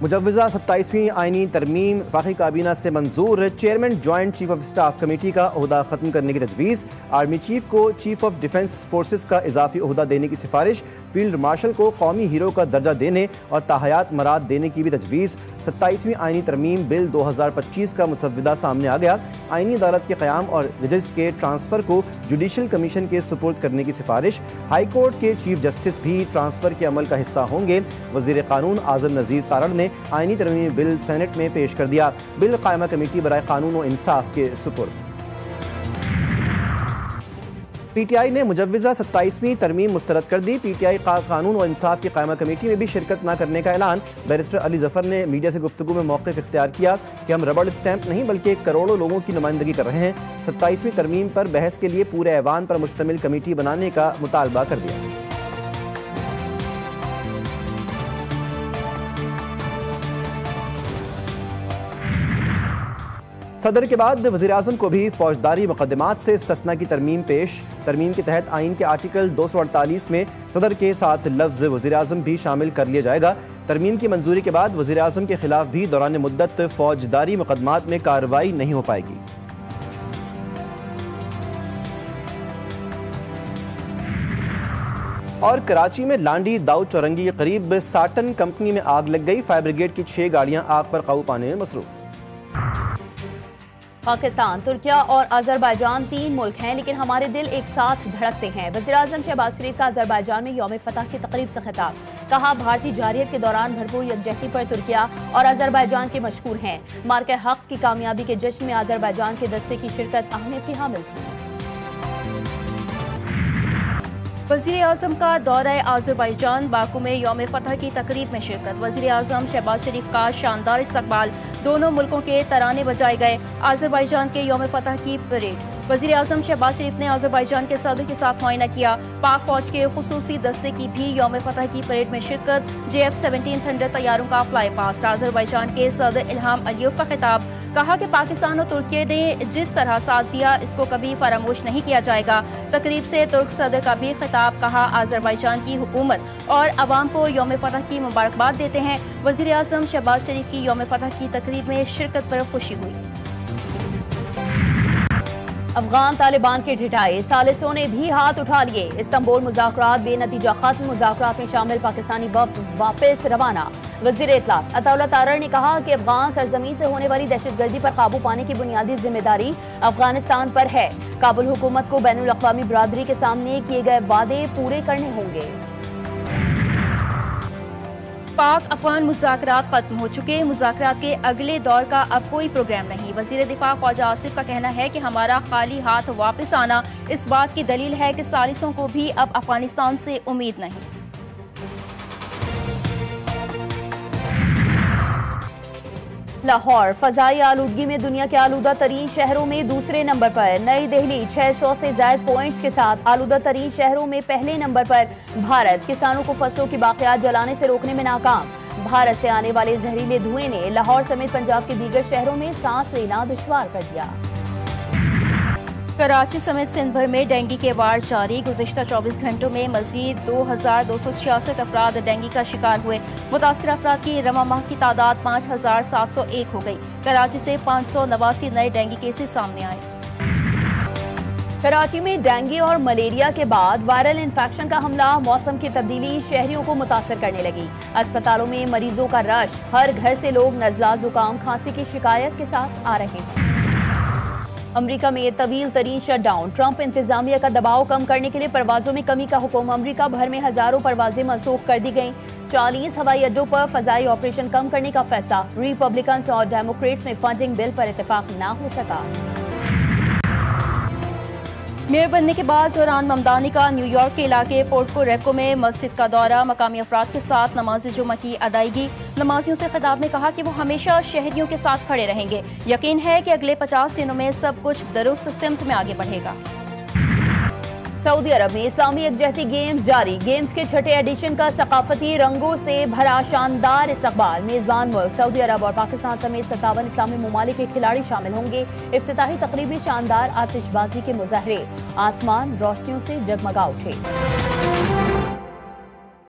मुजव्वज़ा 27वीं आइनी तरमीम वफाकी काबीना से मंजूर। Chairman joint chief of staff committee का ओहदा ख़त्म करने की तजवीज़। आर्मी चीफ को चीफ ऑफ डिफेंस फोर्सेस का इजाफी ओहदा देने की सिफारिश। फील्ड मार्शल को कौमी हीरो का दर्जा देने और ताहयात मराद देने की भी तजवीज़। 27वीं आइनी तरमीम बिल 2025 का मुसव्वदा सामने आ गया। आइनी अदालत के क़याम और जजेस के ट्रांसफ़र को जुडिशल कमीशन के सुपुर्द करने की सिफारिश। हाई कोर्ट के चीफ जस्टिस भी ट्रांसफ़र के अमल का हिस्सा होंगे। वज़ीर क़ानून आज़म नज़ीर तारड़ ने आइनी तरमीमी बिल सेनेट में पेश कर दिया। बिल कायमा कमेटी बराए कानून और इंसाफ के सुपुर्द। पीटीआई ने मुजव्वज़ा 27वीं तरमीम मुस्तरद कर दी। पीटीआई कानून और इंसाफ की कायमा कमेटी में भी शिरकत न करने का ऐलान। बैरिस्टर अली ज़फ़र ने मीडिया से गुफ्तगू में मौक़िफ़ इख्तियार किया कि हम रबड़ स्टैंप नहीं बल्कि करोड़ों लोगों की नुमाइंदगी कर रहे हैं। 27वीं तरमीम पर बहस के लिए पूरे ऐवान पर मुश्तमिल कमेटी बनाने का मुतालबा कर दिया। सदर के बाद वज़ीर-ए-आज़म को भी फौजदारी मुक़द्दमात से इस्तिस्ना की तरमीम पेश। तरमीम के तहत आइन के आर्टिकल 248 में सदर के साथ लफ्ज़ वज़ीर-ए-आज़म भी शामिल कर लिया जाएगा। तरमीम की मंजूरी के बाद वज़ीर-ए-आज़म के खिलाफ भी दौरान मुद्दत फौजदारी मुक़द्दमात में कार्रवाई नहीं हो पाएगी। और कराची में लांडी दाऊद चौरंगी के करीब साटन कंपनी में आग लग गई। फायर ब्रिगेड की 6 गाड़ियां आग पर काबू पाने में मसरूफ। पाकिस्तान, तुर्किया और अजरबैजान 3 मुल्क हैं, लेकिन हमारे दिल एक साथ धड़कते हैं। वज़ीर-ए-आज़म शहबाज शरीफ का अजरबैजान में यौम फतह की तकरीब से खिताब। कहा, भारतीय जारियत के दौरान भरपूर यकजहती पर तुर्किया और अजरबैजान के मशहूर हैं। मार्के हक की कामयाबी के जश्न में अजरबैजान के दस्ते की शिरकत अहमियत की हामिल थी। वज़ीर-ए-आज़म का दौरा अज़रबैजान, बाकू में यौम फतह की तकरीब में शिरकत। वज़ीर-ए-आज़म शहबाज शरीफ का शानदार इस्तकबाल। दोनों मुल्कों के तराने बजाए गए। अज़रबैजान के यौम फतह की परेड। वज़ीर-ए-आज़म शहबाज शरीफ ने अज़रबैजान के सदर के साथ मुआयना किया। पाक फौज के खुसूसी दस्ते की भी यौम फतह की परेड में शिरकत। JF-17 थंडर तैयारों का फ्लाई पास्ट। अज़रबैजान के सदर इल्हाम अलियव का खिताब। कहा कि पाकिस्तान और तुर्की ने जिस तरह साथ दिया, इसको कभी फरामोश नहीं किया जाएगा। तकरीब से तुर्क सदर का भी खिताब। कहा, अज़रबैजान की हुकूमत और अवाम को यौम फतह की मुबारकबाद देते हैं। वज़ीर-ए-आज़म शहबाज शरीफ की यौम फतह की तकरीब में शिरकत पर खुशी हुई। अफगान तालिबान के ढिठाए सालिसों ने भी हाथ उठा लिए। इस्तांबुल मुज़ाकरात बेनतीजा खत्म। मुज़ाकरात में शामिल पाकिस्तानी वफ़द वापस रवाना। वज़ीर इत्तलात अताउल्लाह तारड़ ने कहा कि अफगान सरजमीन से होने वाली दहशतगर्दी पर काबू पाने की बुनियादी जिम्मेदारी अफगानिस्तान पर है। काबुल हुकूमत को बैनुल अक़वामी बरादरी के सामने किए गए वादे पूरे करने होंगे। पाक अफगान मुज़ाकरात खत्म हो चुके। मुज़ाकरात के अगले दौर का अब कोई प्रोग्राम नहीं। वज़ीर दिफा ख्वाजा आसिफ का कहना है कि हमारा खाली हाथ वापस आना इस बात की दलील है कि सालिसों को भी अब अफगानिस्तान से उम्मीद नहीं। लाहौर फ़ज़ाई आलूदगी में दुनिया के आलूदा तरीन शहरों में दूसरे नंबर पर। नई दिल्ली 600 से ज़ायद पॉइंट्स के साथ आलूदा तरीन शहरों में पहले नंबर पर। भारत किसानों को फसलों की बाक़ियात जलाने से रोकने में नाकाम। भारत से आने वाले जहरीले धुएं ने लाहौर समेत पंजाब के दीगर शहरों में सांस लेना दुश्वार कर दिया। कराची समेत सिंध भर में डेंगू के वार जारी। गुज़िश्ता 24 घंटों में मजीद 2266 अफराद डेंगू का शिकार हुए। मुतासर अफराद की रवा माह की तादाद 5701 हो गई। कराची से 589 नए डेंगू केसेस सामने आए। कराची में डेंगू और मलेरिया के बाद वायरल इन्फेक्शन का हमला। मौसम की तब्दीली शहरियों को मुतासर करने लगी। अस्पतालों में मरीजों का रश। हर घर से लोग नज़ला, जुकाम, खांसी की शिकायत के साथ आ रहे हैं। अमरीका में तवील तरीन शटडाउन। ट्रंप इंतजामिया का दबाव कम करने के लिए परवाजों में कमी का हुक्म। अमरीका भर में हजारों परवाजें मनसूख कर दी गईं। 40 हवाई अड्डों पर फजाई ऑपरेशन कम करने का फैसला। रिपब्लिकन्स और डेमोक्रेट्स में फंडिंग बिल पर इत्तेफाक ना हो सका। मेयर बनने के बाद जोरान ममदानी का न्यूयॉर्क के इलाके पोर्टको रेको में मस्जिद का दौरा। मकामी अफराद के साथ नमाज जुमा की अदायगी। नमाजियों से खिताब में कहा कि वो हमेशा शहरियों के साथ खड़े रहेंगे। यकीन है कि अगले 50 दिनों में सब कुछ दुरुस्त सिमत में आगे बढ़ेगा। सऊदी अरब में इस्लामी यकजहती गेम्स जारी। गेम्स के छठे एडिशन का सकाफती रंगों से भरा शानदार इस्तकबाल। मेजबान मुल्क सऊदी अरब और पाकिस्तान समेत 57 इस्लामी ममालिक के खिलाड़ी शामिल होंगे। इफ्तिताही तकरीब में शानदार आतिशबाजी के मुजाहरे। आसमान रोशनियों से जगमगा उठे।